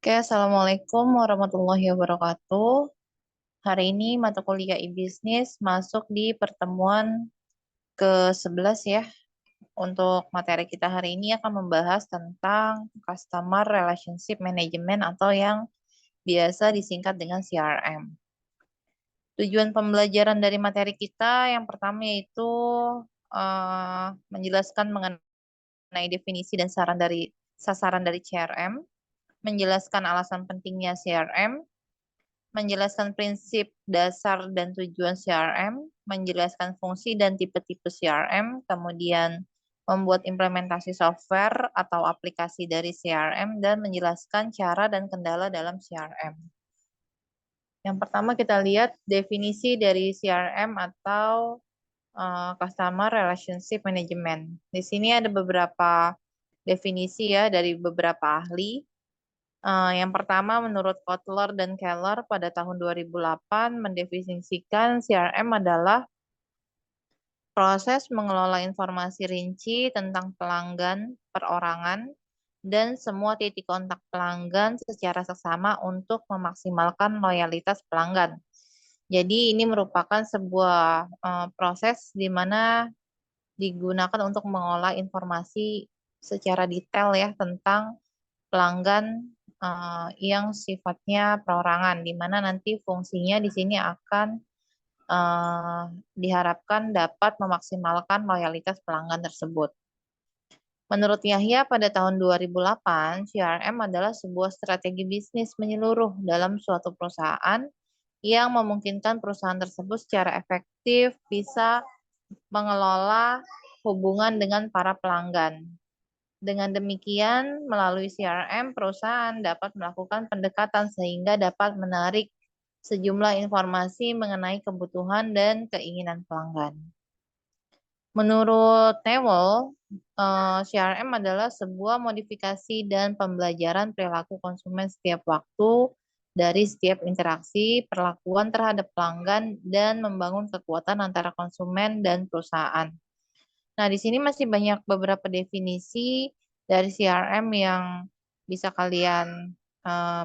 Oke, Assalamualaikum warahmatullahi wabarakatuh. Hari ini mata kuliah e-bisnis masuk di pertemuan ke-11 ya. Untuk materi kita hari ini akan membahas tentang Customer Relationship Management atau yang biasa disingkat dengan CRM. Tujuan pembelajaran dari materi kita yang pertama yaitu menjelaskan mengenai definisi dan sasaran dari CRM, menjelaskan alasan pentingnya CRM, menjelaskan prinsip dasar dan tujuan CRM, menjelaskan fungsi dan tipe-tipe CRM, kemudian membuat implementasi software atau aplikasi dari CRM, dan menjelaskan cara dan kendala dalam CRM. Yang pertama kita lihat definisi dari CRM atau Customer Relationship Management. Di sini ada beberapa definisi ya dari beberapa ahli. Yang pertama, menurut Kotler dan Keller pada tahun 2008 mendefinisikan CRM adalah proses mengelola informasi rinci tentang pelanggan perorangan dan semua titik kontak pelanggan secara seksama untuk memaksimalkan loyalitas pelanggan. Jadi ini merupakan sebuah proses di mana digunakan untuk mengolah informasi secara detail ya tentang pelanggan yang sifatnya perorangan, di mana nanti fungsinya di sini akan eh, diharapkan dapat memaksimalkan loyalitas pelanggan tersebut. Menurut Yahya, pada tahun 2008, CRM adalah sebuah strategi bisnis menyeluruh dalam suatu perusahaan yang memungkinkan perusahaan tersebut secara efektif bisa mengelola hubungan dengan para pelanggan. Dengan demikian, melalui CRM, perusahaan dapat melakukan pendekatan sehingga dapat menarik sejumlah informasi mengenai kebutuhan dan keinginan pelanggan. Menurut Newell, CRM adalah sebuah modifikasi dan pembelajaran perilaku konsumen setiap waktu dari setiap interaksi, perlakuan terhadap pelanggan, dan membangun kekuatan antara konsumen dan perusahaan. Nah, di sini masih banyak beberapa definisi dari CRM yang bisa kalian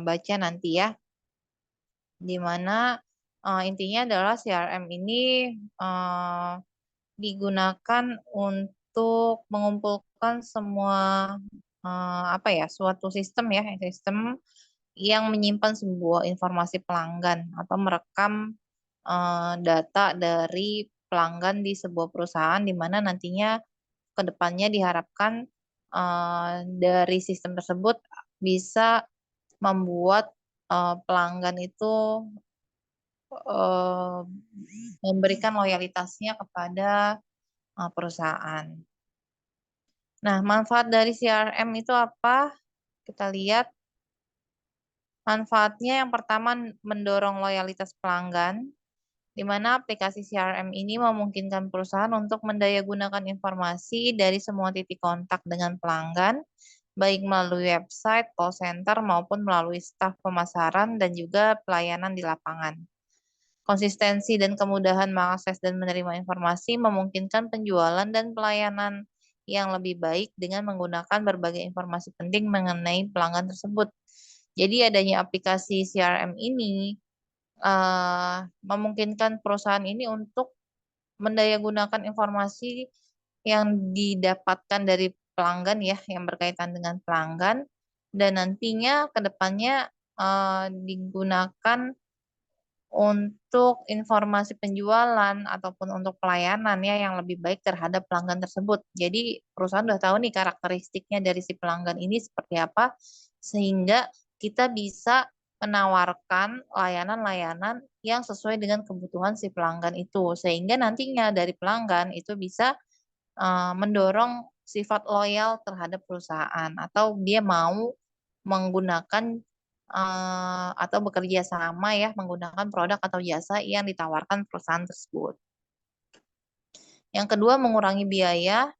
baca nanti ya, di mana intinya adalah CRM ini eh, digunakan untuk mengumpulkan semua apa ya, suatu sistem ya, sistem yang menyimpan sebuah informasi pelanggan atau merekam data dari pelanggan di sebuah perusahaan di mana nantinya ke depannya diharapkan dari sistem tersebut bisa membuat pelanggan itu eh, memberikan loyalitasnya kepada perusahaan. Nah, manfaat dari CRM itu apa? Kita lihat manfaatnya yang pertama mendorong loyalitas pelanggan, di mana aplikasi CRM ini memungkinkan perusahaan untuk mendayagunakan informasi dari semua titik kontak dengan pelanggan, baik melalui website, call center, maupun melalui staf pemasaran dan juga pelayanan di lapangan. Konsistensi dan kemudahan mengakses dan menerima informasi memungkinkan penjualan dan pelayanan yang lebih baik dengan menggunakan berbagai informasi penting mengenai pelanggan tersebut. Jadi adanya aplikasi CRM ini memungkinkan perusahaan ini untuk mendayagunakan informasi yang didapatkan dari pelanggan ya, yang berkaitan dengan pelanggan, dan nantinya ke depannya digunakan untuk informasi penjualan ataupun untuk pelayanan ya yang lebih baik terhadap pelanggan tersebut. Jadi perusahaan udah tahu nih karakteristiknya dari si pelanggan ini seperti apa, sehingga kita bisa menawarkan layanan-layanan yang sesuai dengan kebutuhan si pelanggan itu, sehingga nantinya dari pelanggan itu bisa mendorong sifat loyal terhadap perusahaan atau dia mau menggunakan atau bekerja sama ya menggunakan produk atau jasa yang ditawarkan perusahaan tersebut. Yang kedua, mengurangi biaya.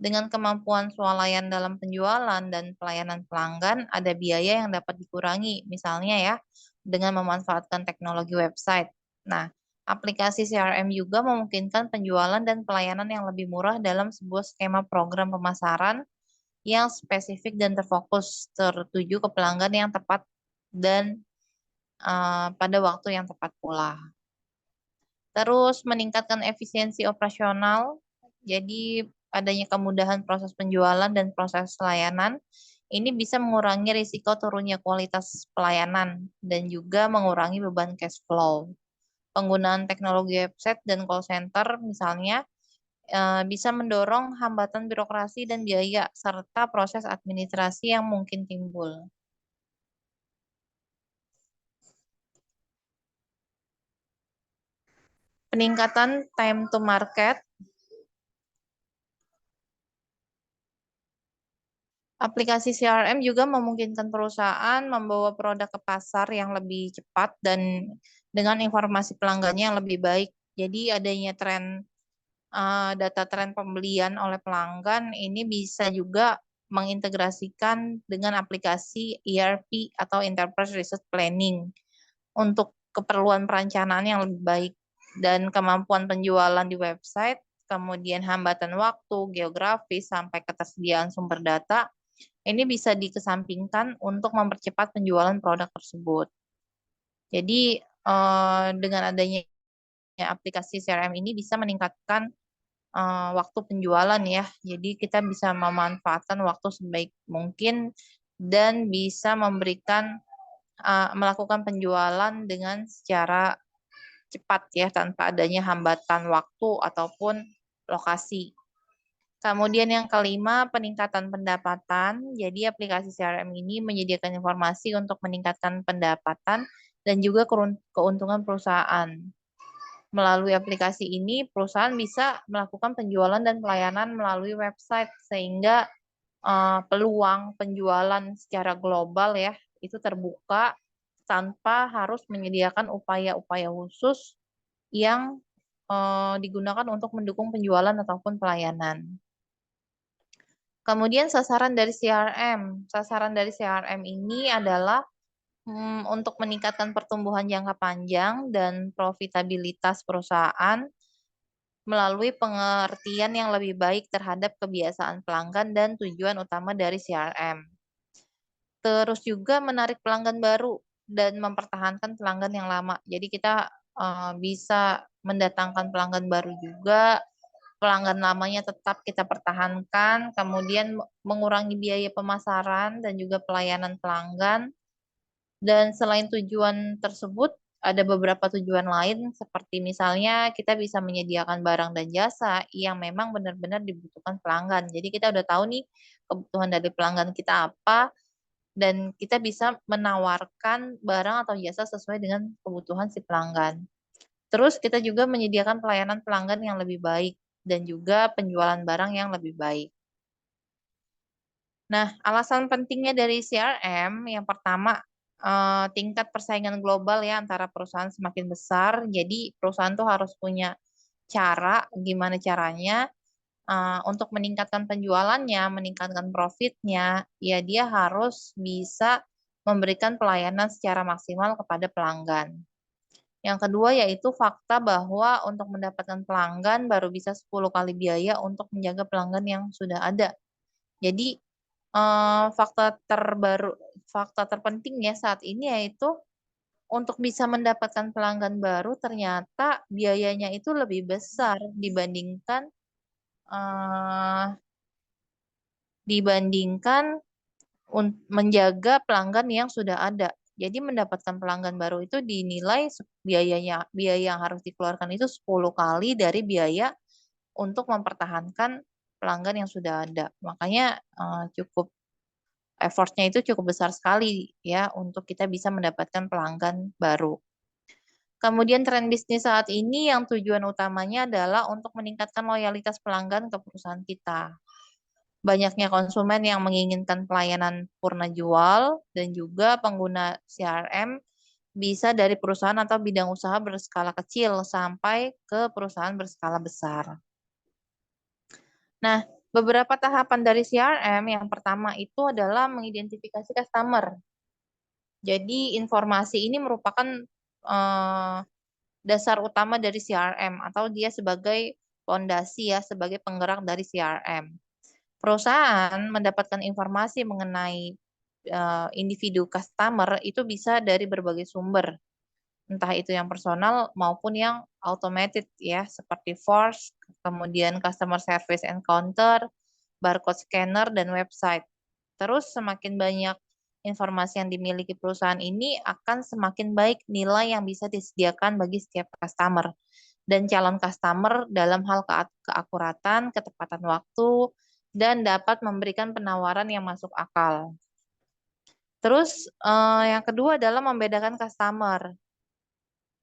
Dengan kemampuan swalayan dalam penjualan dan pelayanan pelanggan, ada biaya yang dapat dikurangi. Misalnya ya, dengan memanfaatkan teknologi website. Nah, aplikasi CRM juga memungkinkan penjualan dan pelayanan yang lebih murah dalam sebuah skema program pemasaran yang spesifik dan terfokus tertuju ke pelanggan yang tepat dan pada waktu yang tepat pula. Terus meningkatkan efisiensi operasional, jadi adanya kemudahan proses penjualan dan proses layanan. Ini bisa mengurangi risiko turunnya kualitas pelayanan dan juga mengurangi beban cash flow. Penggunaan teknologi website dan call center misalnya bisa mendorong hambatan birokrasi dan biaya serta proses administrasi yang mungkin timbul. Peningkatan time to market. Aplikasi CRM juga memungkinkan perusahaan membawa produk ke pasar yang lebih cepat dan dengan informasi pelanggannya yang lebih baik. Jadi adanya data tren pembelian oleh pelanggan ini bisa juga mengintegrasikan dengan aplikasi ERP atau Enterprise Resource Planning untuk keperluan perencanaan yang lebih baik dan kemampuan penjualan di website, kemudian hambatan waktu, geografis, sampai ketersediaan sumber data ini bisa dikesampingkan untuk mempercepat penjualan produk tersebut. Jadi dengan adanya aplikasi CRM ini bisa meningkatkan waktu penjualan ya. Jadi kita bisa memanfaatkan waktu sebaik mungkin dan bisa melakukan penjualan dengan secara cepat ya tanpa adanya hambatan waktu ataupun lokasi. Kemudian yang kelima, peningkatan pendapatan. Jadi aplikasi CRM ini menyediakan informasi untuk meningkatkan pendapatan dan juga keuntungan perusahaan. Melalui aplikasi ini, perusahaan bisa melakukan penjualan dan pelayanan melalui website sehingga peluang penjualan secara global ya itu terbuka tanpa harus menyediakan upaya-upaya khusus yang digunakan untuk mendukung penjualan ataupun pelayanan. Kemudian sasaran dari CRM. Sasaran dari CRM ini adalah untuk meningkatkan pertumbuhan jangka panjang dan profitabilitas perusahaan melalui pengertian yang lebih baik terhadap kebiasaan pelanggan dan tujuan utama dari CRM. Terus juga menarik pelanggan baru dan mempertahankan pelanggan yang lama. Jadi kita bisa mendatangkan pelanggan baru juga, pelanggan lamanya tetap kita pertahankan, kemudian mengurangi biaya pemasaran dan juga pelayanan pelanggan. Dan selain tujuan tersebut, ada beberapa tujuan lain seperti misalnya kita bisa menyediakan barang dan jasa yang memang benar-benar dibutuhkan pelanggan. Jadi kita udah tahu nih kebutuhan dari pelanggan kita apa dan kita bisa menawarkan barang atau jasa sesuai dengan kebutuhan si pelanggan. Terus kita juga menyediakan pelayanan pelanggan yang lebih baik dan juga penjualan barang yang lebih baik. Nah, alasan pentingnya dari CRM yang pertama tingkat persaingan global ya antara perusahaan semakin besar. Jadi perusahaan tuh harus punya cara, gimana caranya untuk meningkatkan penjualannya, meningkatkan profitnya, ya dia harus bisa memberikan pelayanan secara maksimal kepada pelanggan. Yang kedua yaitu fakta bahwa untuk mendapatkan pelanggan baru bisa 10 kali biaya untuk menjaga pelanggan yang sudah ada. Jadi fakta terpenting ya saat ini yaitu untuk bisa mendapatkan pelanggan baru ternyata biayanya itu lebih besar dibandingkan menjaga pelanggan yang sudah ada. Jadi mendapatkan pelanggan baru itu dinilai biaya yang harus dikeluarkan itu 10 kali dari biaya untuk mempertahankan pelanggan yang sudah ada. Makanya effortnya itu cukup besar sekali ya untuk kita bisa mendapatkan pelanggan baru. Kemudian tren bisnis saat ini yang tujuan utamanya adalah untuk meningkatkan loyalitas pelanggan ke perusahaan kita. Banyaknya konsumen yang menginginkan pelayanan purna jual dan juga pengguna CRM bisa dari perusahaan atau bidang usaha berskala kecil sampai ke perusahaan berskala besar. Nah, beberapa tahapan dari CRM yang pertama itu adalah mengidentifikasi customer. Jadi informasi ini merupakan dasar utama dari CRM atau dia sebagai fondasi ya, sebagai penggerak dari CRM. Perusahaan mendapatkan informasi mengenai individu customer itu bisa dari berbagai sumber, entah itu yang personal maupun yang automated ya, seperti force, kemudian customer service encounter, barcode scanner, dan website. Terus semakin banyak informasi yang dimiliki perusahaan ini akan semakin baik nilai yang bisa disediakan bagi setiap customer dan calon customer dalam hal keakuratan, ketepatan waktu, dan dapat memberikan penawaran yang masuk akal. Terus yang kedua adalah membedakan customer.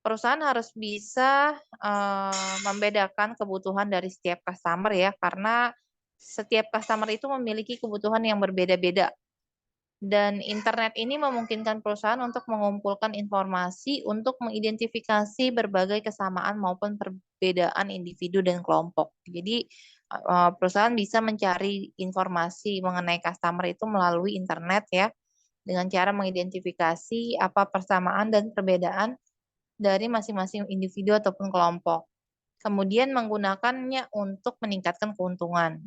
Perusahaan harus bisa membedakan kebutuhan dari setiap customer ya, karena setiap customer itu memiliki kebutuhan yang berbeda-beda. Dan internet ini memungkinkan perusahaan untuk mengumpulkan informasi untuk mengidentifikasi berbagai kesamaan maupun perbedaan individu dan kelompok. Jadi perusahaan bisa mencari informasi mengenai customer itu melalui internet ya, dengan cara mengidentifikasi apa persamaan dan perbedaan dari masing-masing individu ataupun kelompok. Kemudian menggunakannya untuk meningkatkan keuntungan.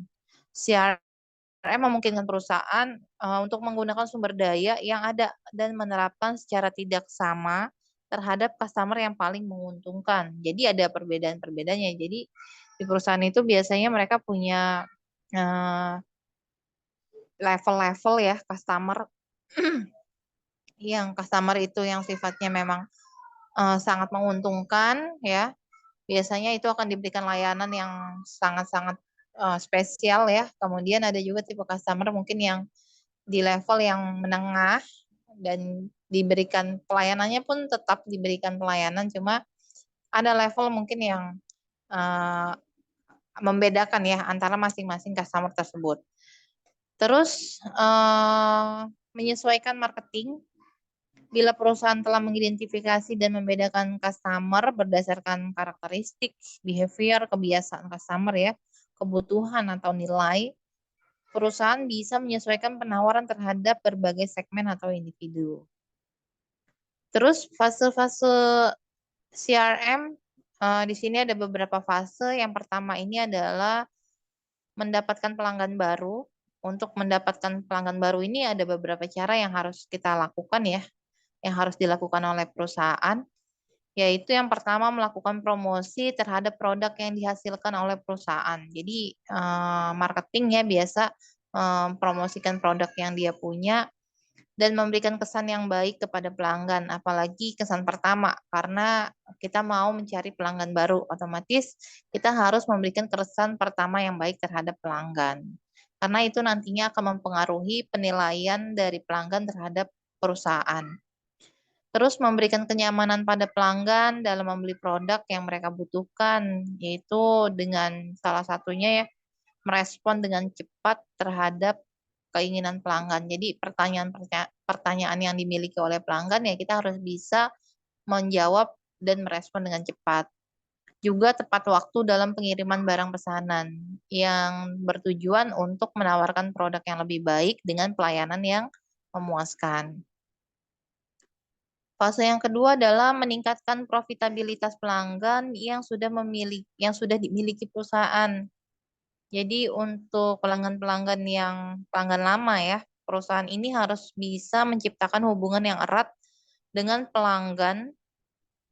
CRM memungkinkan perusahaan untuk menggunakan sumber daya yang ada dan menerapkan secara tidak sama terhadap customer yang paling menguntungkan. Jadi ada perbedaan-perbedaannya. Jadi di perusahaan itu biasanya mereka punya level-level ya customer yang customer itu yang sifatnya memang sangat menguntungkan ya. Biasanya itu akan diberikan layanan yang sangat-sangat spesial ya. Kemudian ada juga tipe customer mungkin yang di level yang menengah dan diberikan pelayanannya pun tetap diberikan pelayanan, cuma ada level mungkin yang uh, membedakan ya antara masing-masing customer tersebut. Terus menyesuaikan marketing. Bila perusahaan telah mengidentifikasi dan membedakan customer berdasarkan karakteristik, behavior, kebiasaan customer ya, kebutuhan atau nilai, perusahaan bisa menyesuaikan penawaran terhadap berbagai segmen atau individu. Terus fase-fase CRM, di sini ada beberapa fase. Yang pertama ini adalah mendapatkan pelanggan baru. Untuk mendapatkan pelanggan baru ini ada beberapa cara yang harus kita lakukan ya, yang harus dilakukan oleh perusahaan, yaitu yang pertama melakukan promosi terhadap produk yang dihasilkan oleh perusahaan. Jadi marketing ya biasa promosikan produk yang dia punya dan memberikan kesan yang baik kepada pelanggan, apalagi kesan pertama, karena kita mau mencari pelanggan baru, otomatis kita harus memberikan kesan pertama yang baik terhadap pelanggan. Karena itu nantinya akan mempengaruhi penilaian dari pelanggan terhadap perusahaan. Terus memberikan kenyamanan pada pelanggan dalam membeli produk yang mereka butuhkan, yaitu dengan salah satunya ya merespon dengan cepat terhadap keinginan pelanggan. Jadi pertanyaan yang dimiliki oleh pelanggan ya kita harus bisa menjawab dan merespon dengan cepat. Juga tepat waktu dalam pengiriman barang pesanan yang bertujuan untuk menawarkan produk yang lebih baik dengan pelayanan yang memuaskan. Fase yang kedua adalah meningkatkan profitabilitas pelanggan yang sudah dimiliki perusahaan. Jadi untuk pelanggan-pelanggan yang pelanggan lama ya, perusahaan ini harus bisa menciptakan hubungan yang erat dengan pelanggan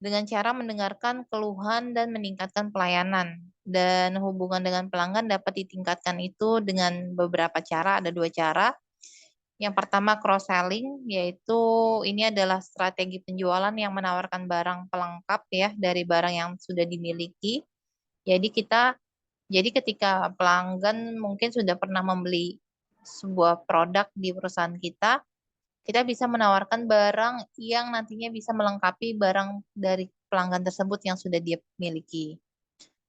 dengan cara mendengarkan keluhan dan meningkatkan pelayanan. Dan hubungan dengan pelanggan dapat ditingkatkan itu dengan beberapa cara, ada dua cara. Yang pertama cross-selling, yaitu ini adalah strategi penjualan yang menawarkan barang pelengkap ya dari barang yang sudah dimiliki. Jadi ketika pelanggan mungkin sudah pernah membeli sebuah produk di perusahaan kita, kita bisa menawarkan barang yang nantinya bisa melengkapi barang dari pelanggan tersebut yang sudah dia miliki.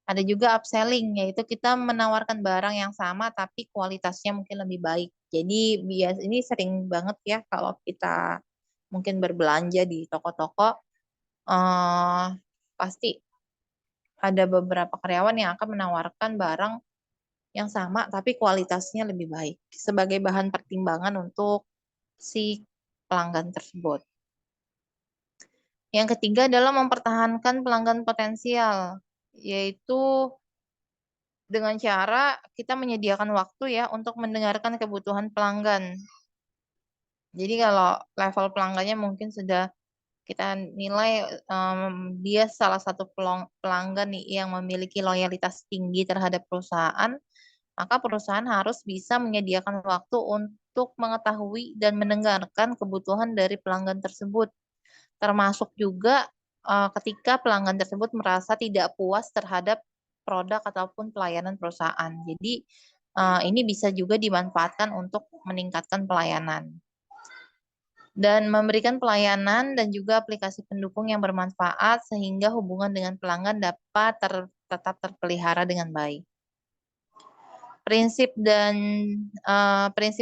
Ada juga upselling, yaitu kita menawarkan barang yang sama tapi kualitasnya mungkin lebih baik. Jadi ini sering banget ya kalau kita mungkin berbelanja di toko-toko, pasti ada beberapa karyawan yang akan menawarkan barang yang sama tapi kualitasnya lebih baik sebagai bahan pertimbangan untuk si pelanggan tersebut. Yang ketiga adalah mempertahankan pelanggan potensial, yaitu dengan cara kita menyediakan waktu ya untuk mendengarkan kebutuhan pelanggan. Jadi kalau level pelanggannya mungkin sudah kita nilai dia salah satu pelanggan nih yang memiliki loyalitas tinggi terhadap perusahaan, maka perusahaan harus bisa menyediakan waktu untuk mengetahui dan mendengarkan kebutuhan dari pelanggan tersebut. Termasuk juga ketika pelanggan tersebut merasa tidak puas terhadap produk ataupun pelayanan perusahaan. Jadi ini bisa juga dimanfaatkan untuk meningkatkan pelayanan dan memberikan pelayanan dan juga aplikasi pendukung yang bermanfaat sehingga hubungan dengan pelanggan dapat tetap terpelihara dengan baik. Prinsip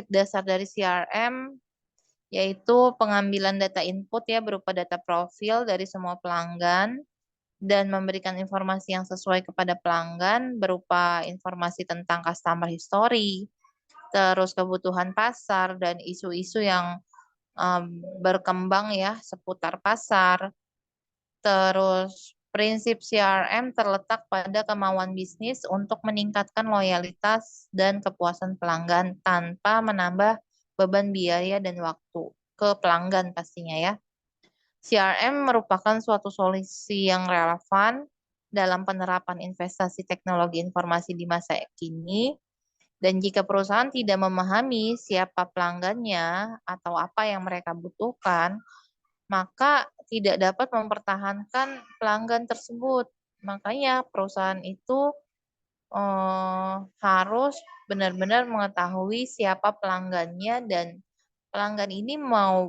dasar dari CRM yaitu pengambilan data input ya berupa data profil dari semua pelanggan dan memberikan informasi yang sesuai kepada pelanggan berupa informasi tentang customer history, terus kebutuhan pasar dan isu-isu yang berkembang ya seputar pasar. Terus prinsip CRM terletak pada kemauan bisnis untuk meningkatkan loyalitas dan kepuasan pelanggan tanpa menambah beban biaya dan waktu ke pelanggan pastinya ya. CRM merupakan suatu solusi yang relevan dalam penerapan investasi teknologi informasi di masa kini. Dan jika perusahaan tidak memahami siapa pelanggannya atau apa yang mereka butuhkan, maka tidak dapat mempertahankan pelanggan tersebut. Makanya perusahaan itu harus benar-benar mengetahui siapa pelanggannya dan pelanggan ini mau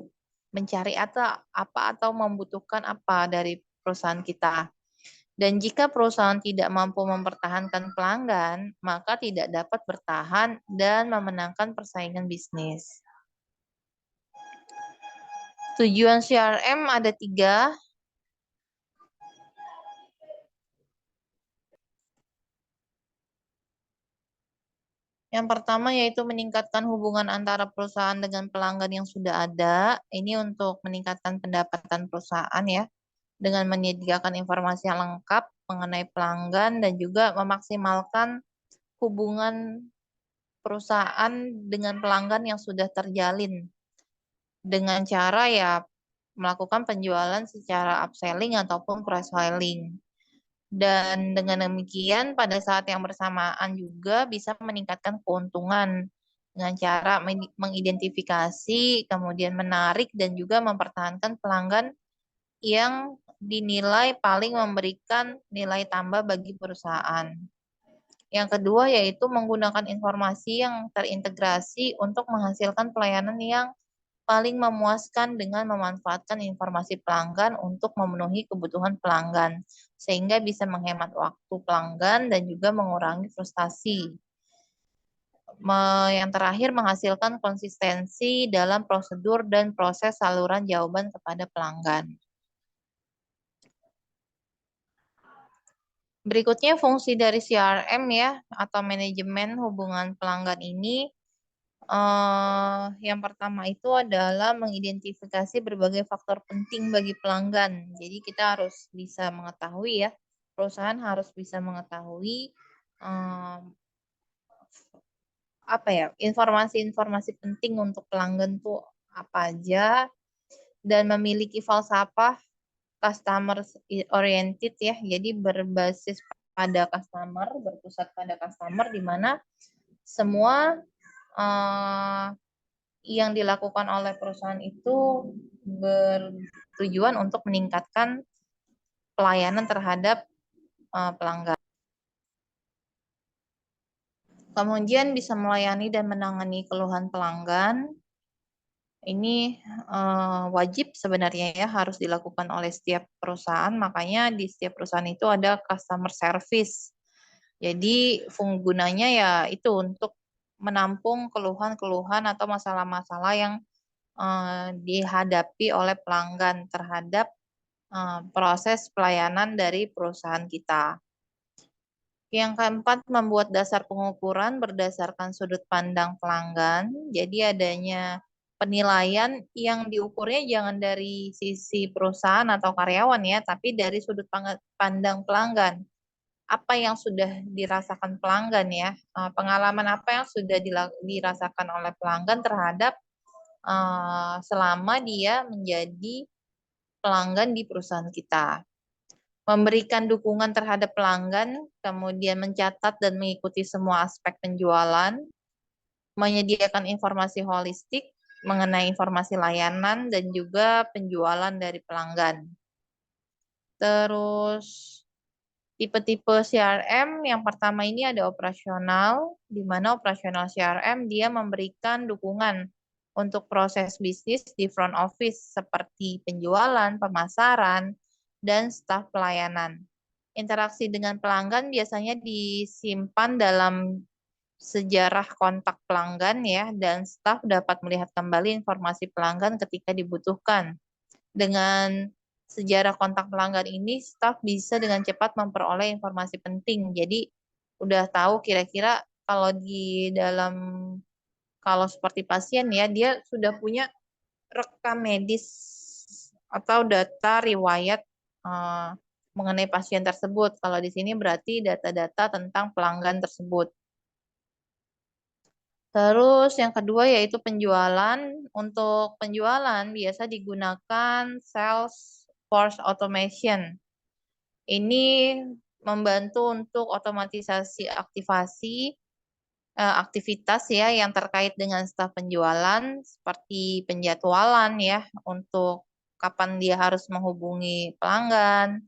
mencari apa atau membutuhkan apa dari perusahaan kita. Dan jika perusahaan tidak mampu mempertahankan pelanggan, maka tidak dapat bertahan dan memenangkan persaingan bisnis. Tujuan CRM ada 3. Yang pertama yaitu meningkatkan hubungan antara perusahaan dengan pelanggan yang sudah ada. Ini untuk meningkatkan pendapatan perusahaan ya, dengan menyediakan informasi yang lengkap mengenai pelanggan dan juga memaksimalkan hubungan perusahaan dengan pelanggan yang sudah terjalin dengan cara ya melakukan penjualan secara upselling ataupun cross-selling. Dan dengan demikian pada saat yang bersamaan juga bisa meningkatkan keuntungan dengan cara mengidentifikasi, kemudian menarik dan juga mempertahankan pelanggan yang dinilai paling memberikan nilai tambah bagi perusahaan. Yang kedua yaitu menggunakan informasi yang terintegrasi untuk menghasilkan pelayanan yang paling memuaskan dengan memanfaatkan informasi pelanggan untuk memenuhi kebutuhan pelanggan, sehingga bisa menghemat waktu pelanggan dan juga mengurangi frustasi. Yang terakhir, menghasilkan konsistensi dalam prosedur dan proses saluran jawaban kepada pelanggan. Berikutnya fungsi dari CRM ya, atau manajemen hubungan pelanggan ini. Yang pertama itu adalah mengidentifikasi berbagai faktor penting bagi pelanggan. Jadi kita harus bisa mengetahui ya, perusahaan harus bisa mengetahui apa ya, informasi-informasi penting untuk pelanggan tuh apa aja dan memiliki falsafah customer oriented ya. Jadi berbasis pada customer, berpusat pada customer di mana semua yang dilakukan oleh perusahaan itu bertujuan untuk meningkatkan pelayanan terhadap pelanggan. Kemudian bisa melayani dan menangani keluhan pelanggan. Ini wajib sebenarnya ya harus dilakukan oleh setiap perusahaan. Makanya di setiap perusahaan itu ada customer service. Jadi gunanya ya itu untuk menampung keluhan-keluhan atau masalah-masalah yang dihadapi oleh pelanggan terhadap proses pelayanan dari perusahaan kita. Yang keempat, membuat dasar pengukuran berdasarkan sudut pandang pelanggan. Jadi adanya penilaian yang diukurnya jangan dari sisi perusahaan atau karyawan ya, tapi dari sudut pandang pelanggan. Apa yang sudah dirasakan pelanggan ya, pengalaman apa yang sudah dirasakan oleh pelanggan terhadap selama dia menjadi pelanggan di perusahaan kita. Memberikan dukungan terhadap pelanggan, kemudian mencatat dan mengikuti semua aspek penjualan, menyediakan informasi holistik mengenai informasi layanan dan juga penjualan dari pelanggan. Terus tipe-tipe CRM yang pertama ini ada operasional, di mana operasional CRM dia memberikan dukungan untuk proses bisnis di front office seperti penjualan, pemasaran, dan staf pelayanan. Interaksi dengan pelanggan biasanya disimpan dalam sejarah kontak pelanggan ya, dan staf dapat melihat kembali informasi pelanggan ketika dibutuhkan. Dengan sejarah kontak pelanggan ini, staf bisa dengan cepat memperoleh informasi penting. Jadi udah tahu kira-kira kalau di dalam, kalau seperti pasien ya, dia sudah punya rekam medis atau data riwayat eh, mengenai pasien tersebut. Kalau di sini berarti data-data tentang pelanggan tersebut. Terus yang kedua yaitu penjualan. Untuk penjualan biasa digunakan sales force automation. Ini membantu untuk otomatisasi aktivitas ya yang terkait dengan staf penjualan seperti penjadwalan ya untuk kapan dia harus menghubungi pelanggan,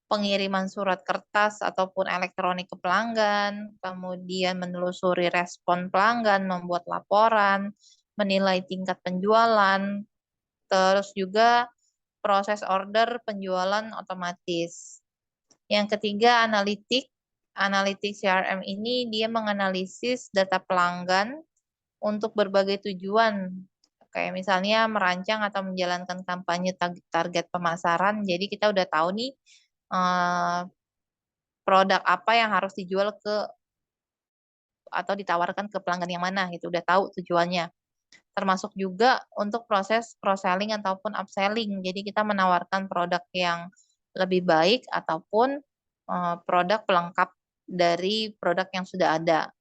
pengiriman surat kertas ataupun elektronik ke pelanggan, kemudian menelusuri respon pelanggan, membuat laporan, menilai tingkat penjualan, terus juga proses order penjualan otomatis. Yang ketiga, analitik. Analitik CRM ini dia menganalisis data pelanggan untuk berbagai tujuan. Kayak misalnya merancang atau menjalankan kampanye target pemasaran. Jadi kita udah tahu nih eh, produk apa yang harus dijual ke atau ditawarkan ke pelanggan yang mana gitu, udah tahu tujuannya. Termasuk juga untuk proses cross-selling ataupun upselling. Jadi kita menawarkan produk yang lebih baik ataupun produk pelengkap dari produk yang sudah ada.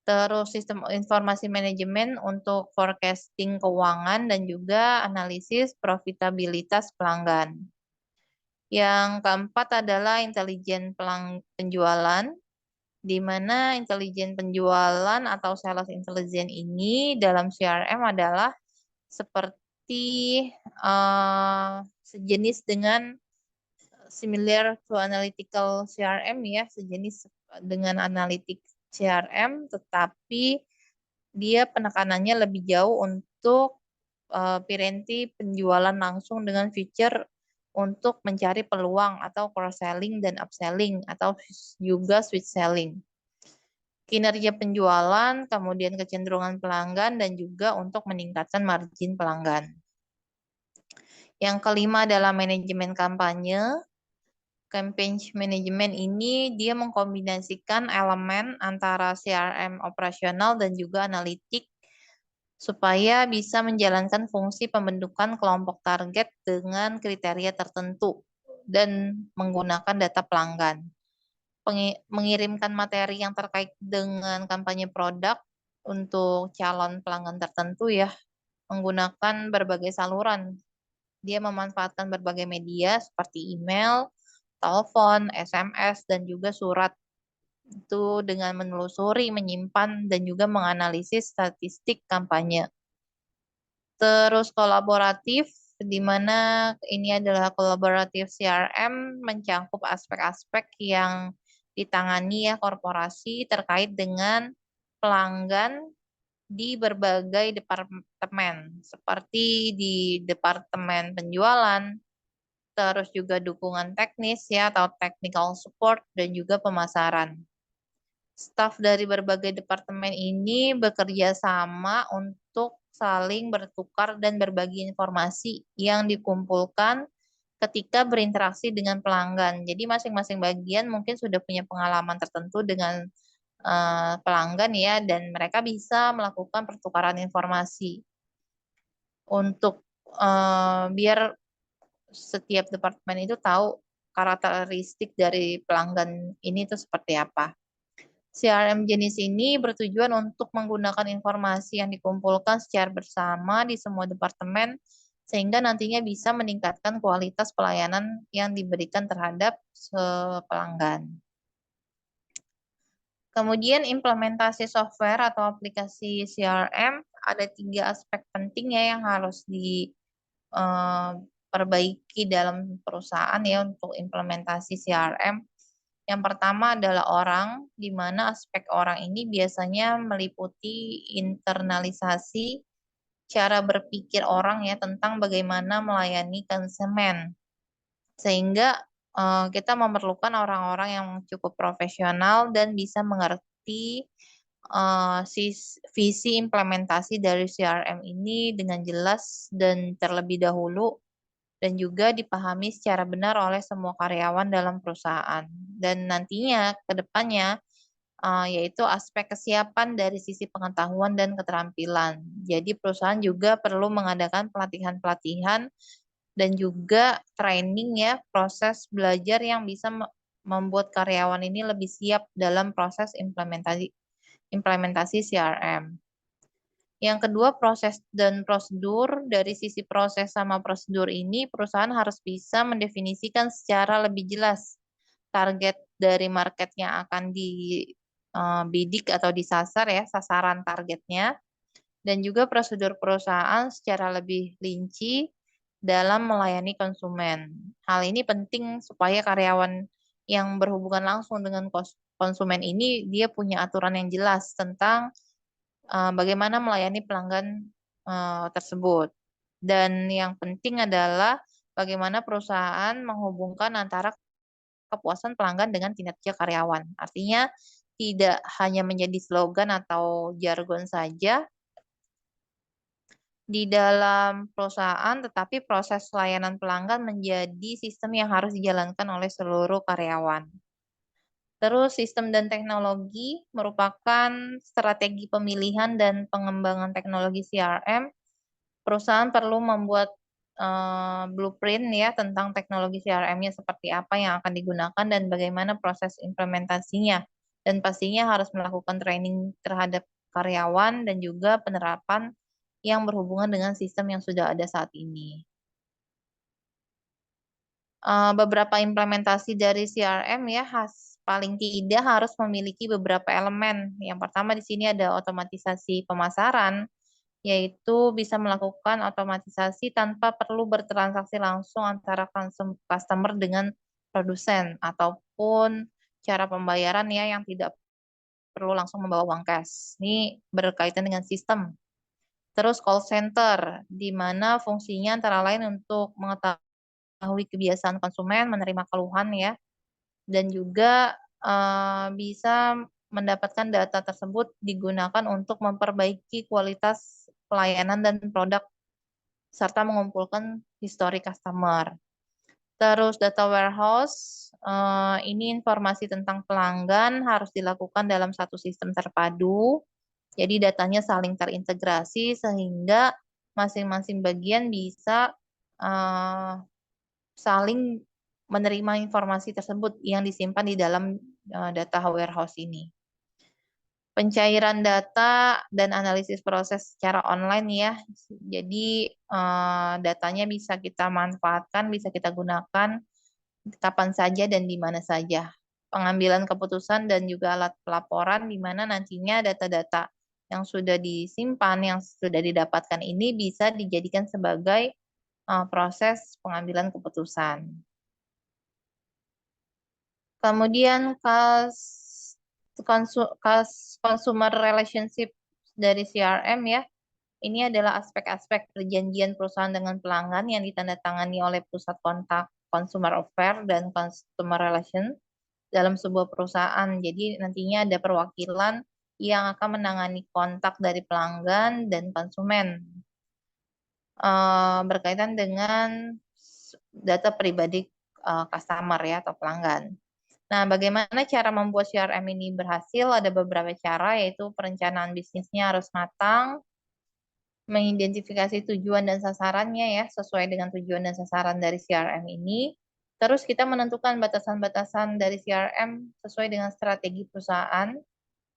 Terus sistem informasi manajemen untuk forecasting keuangan dan juga analisis profitabilitas pelanggan. Yang keempat adalah intelijen penjualan, di mana intelijen penjualan atau sales intelligence ini dalam CRM adalah seperti sejenis dengan similar to analytical CRM ya, sejenis dengan analitik CRM, tetapi dia penekanannya lebih jauh untuk preventif penjualan langsung dengan feature untuk mencari peluang atau cross-selling dan upselling atau juga switch selling. Kinerja penjualan, kemudian kecenderungan pelanggan, dan juga untuk meningkatkan margin pelanggan. Yang kelima adalah manajemen kampanye. Campaign management ini dia mengkombinasikan elemen antara CRM operasional dan juga analitik supaya bisa menjalankan fungsi pembentukan kelompok target dengan kriteria tertentu dan menggunakan data pelanggan. Mengirimkan materi yang terkait dengan kampanye produk untuk calon pelanggan tertentu ya, menggunakan berbagai saluran. Dia memanfaatkan berbagai media seperti email, telepon, SMS, dan juga surat. Itu dengan menelusuri, menyimpan, dan juga menganalisis statistik kampanye. Terus kolaboratif, di mana ini adalah kolaboratif CRM mencangkup aspek-aspek yang ditangani ya korporasi terkait dengan pelanggan di berbagai departemen, seperti di departemen penjualan, terus juga dukungan teknis ya atau technical support dan juga pemasaran. Staf dari berbagai departemen ini bekerja sama untuk saling bertukar dan berbagi informasi yang dikumpulkan ketika berinteraksi dengan pelanggan. Jadi masing-masing bagian mungkin sudah punya pengalaman tertentu dengan pelanggan ya, dan mereka bisa melakukan pertukaran informasi untuk biar setiap departemen itu tahu karakteristik dari pelanggan ini itu seperti apa. CRM jenis ini bertujuan untuk menggunakan informasi yang dikumpulkan secara bersama di semua departemen sehingga nantinya bisa meningkatkan kualitas pelayanan yang diberikan terhadap pelanggan. Kemudian implementasi software atau aplikasi CRM ada 3 aspek penting ya yang harus diperbaiki dalam perusahaan ya untuk implementasi CRM. Yang pertama adalah orang, di mana aspek orang ini biasanya meliputi internalisasi cara berpikir orang ya tentang bagaimana melayani konsumen. Sehingga kita memerlukan orang-orang yang cukup profesional dan bisa mengerti visi implementasi dari CRM ini dengan jelas dan terlebih dahulu dan juga dipahami secara benar oleh semua karyawan dalam perusahaan. Dan nantinya ke depannya yaitu aspek kesiapan dari sisi pengetahuan dan keterampilan. Jadi perusahaan juga perlu mengadakan pelatihan-pelatihan dan juga training ya, proses belajar yang bisa membuat karyawan ini lebih siap dalam proses implementasi CRM. Yang kedua, proses dan prosedur. Dari sisi proses sama prosedur ini, perusahaan harus bisa mendefinisikan secara lebih jelas target dari market yang akan dibidik atau disasar ya, sasaran targetnya, dan juga prosedur perusahaan secara lebih rinci dalam melayani konsumen. Hal ini penting supaya karyawan yang berhubungan langsung dengan konsumen ini dia punya aturan yang jelas tentang bagaimana melayani pelanggan tersebut. Dan yang penting adalah bagaimana perusahaan menghubungkan antara kepuasan pelanggan dengan kinerja karyawan. Artinya tidak hanya menjadi slogan atau jargon saja di dalam perusahaan, tetapi proses layanan pelanggan menjadi sistem yang harus dijalankan oleh seluruh karyawan. Terus sistem dan teknologi merupakan strategi pemilihan dan pengembangan teknologi CRM. Perusahaan perlu membuat blueprint ya tentang teknologi CRM-nya seperti apa yang akan digunakan dan bagaimana proses implementasinya. Dan pastinya harus melakukan training terhadap karyawan dan juga penerapan yang berhubungan dengan sistem yang sudah ada saat ini. Beberapa implementasi dari CRM ya paling tidak harus memiliki beberapa elemen. Yang pertama di sini ada otomatisasi pemasaran, yaitu bisa melakukan otomatisasi tanpa perlu bertransaksi langsung antara customer dengan produsen ataupun cara pembayaran ya yang tidak perlu langsung membawa uang cash. Ini berkaitan dengan sistem. Terus call center, di mana fungsinya antara lain untuk mengetahui kebiasaan konsumen, menerima keluhan ya, dan juga bisa mendapatkan data tersebut digunakan untuk memperbaiki kualitas pelayanan dan produk serta mengumpulkan histori customer. Terus data warehouse, ini informasi tentang pelanggan harus dilakukan dalam satu sistem terpadu. Jadi datanya saling terintegrasi sehingga masing-masing bagian bisa saling menerima informasi tersebut yang disimpan di dalam data warehouse ini. Pencairan data dan analisis proses secara online ya. Jadi datanya bisa kita manfaatkan, bisa kita gunakan kapan saja dan di mana saja. Pengambilan keputusan dan juga alat pelaporan di mana nantinya data-data yang sudah disimpan, yang sudah didapatkan ini bisa dijadikan sebagai proses pengambilan keputusan. Kemudian consumer relationship dari CRM ya. Ini adalah aspek-aspek perjanjian perusahaan dengan pelanggan yang ditandatangani oleh pusat kontak consumer affair dan customer relation dalam sebuah perusahaan. Jadi nantinya ada perwakilan yang akan menangani kontak dari pelanggan dan konsumen berkaitan dengan data pribadi customer ya atau pelanggan. Nah, bagaimana cara membuat CRM ini berhasil? Ada beberapa cara, yaitu perencanaan bisnisnya harus matang, mengidentifikasi tujuan dan sasarannya ya, sesuai dengan tujuan dan sasaran dari CRM ini. Terus kita menentukan batasan-batasan dari CRM sesuai dengan strategi perusahaan.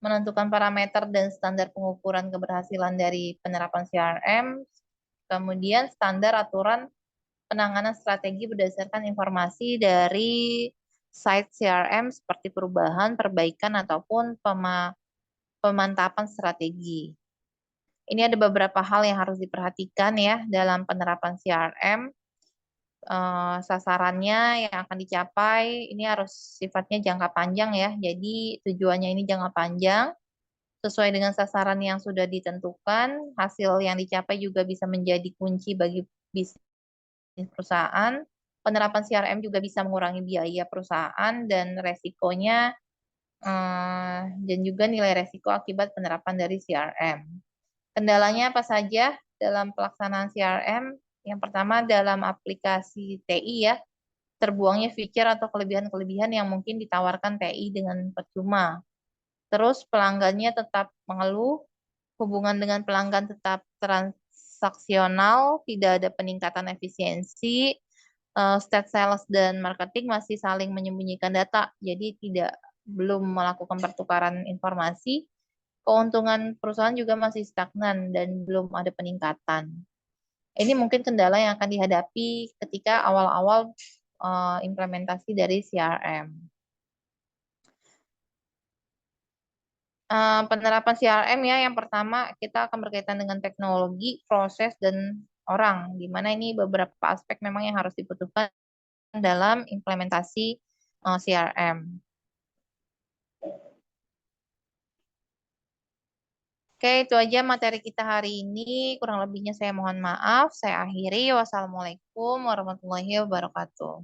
menentukan parameter dan standar pengukuran keberhasilan dari penerapan CRM, kemudian standar aturan penanganan strategi berdasarkan informasi dari site CRM seperti perubahan, perbaikan, ataupun pemantapan strategi. Ini ada beberapa hal yang harus diperhatikan ya dalam penerapan CRM. Sasarannya yang akan dicapai ini harus sifatnya jangka panjang ya. Jadi tujuannya ini jangka panjang sesuai dengan sasaran yang sudah ditentukan. Hasil yang dicapai juga bisa menjadi kunci bagi bisnis perusahaan. Penerapan CRM juga bisa mengurangi biaya perusahaan dan resikonya dan juga nilai resiko akibat penerapan dari CRM. Kendalanya apa saja dalam pelaksanaan CRM? Yang pertama dalam aplikasi TI ya, terbuangnya feature atau kelebihan-kelebihan yang mungkin ditawarkan TI dengan percuma. Terus pelanggannya tetap mengeluh, hubungan dengan pelanggan tetap transaksional, tidak ada peningkatan efisiensi, stat sales dan marketing masih saling menyembunyikan data, jadi belum melakukan pertukaran informasi. Keuntungan perusahaan juga masih stagnan dan belum ada peningkatan. Ini mungkin kendala yang akan dihadapi ketika awal-awal implementasi dari CRM. Penerapan CRM ya, yang pertama kita akan berkaitan dengan teknologi, proses, dan orang, di mana ini beberapa aspek memang yang harus dibutuhkan dalam implementasi CRM. Oke, itu aja materi kita hari ini. Kurang lebihnya saya mohon maaf. Saya akhiri. Wassalamualaikum warahmatullahi wabarakatuh.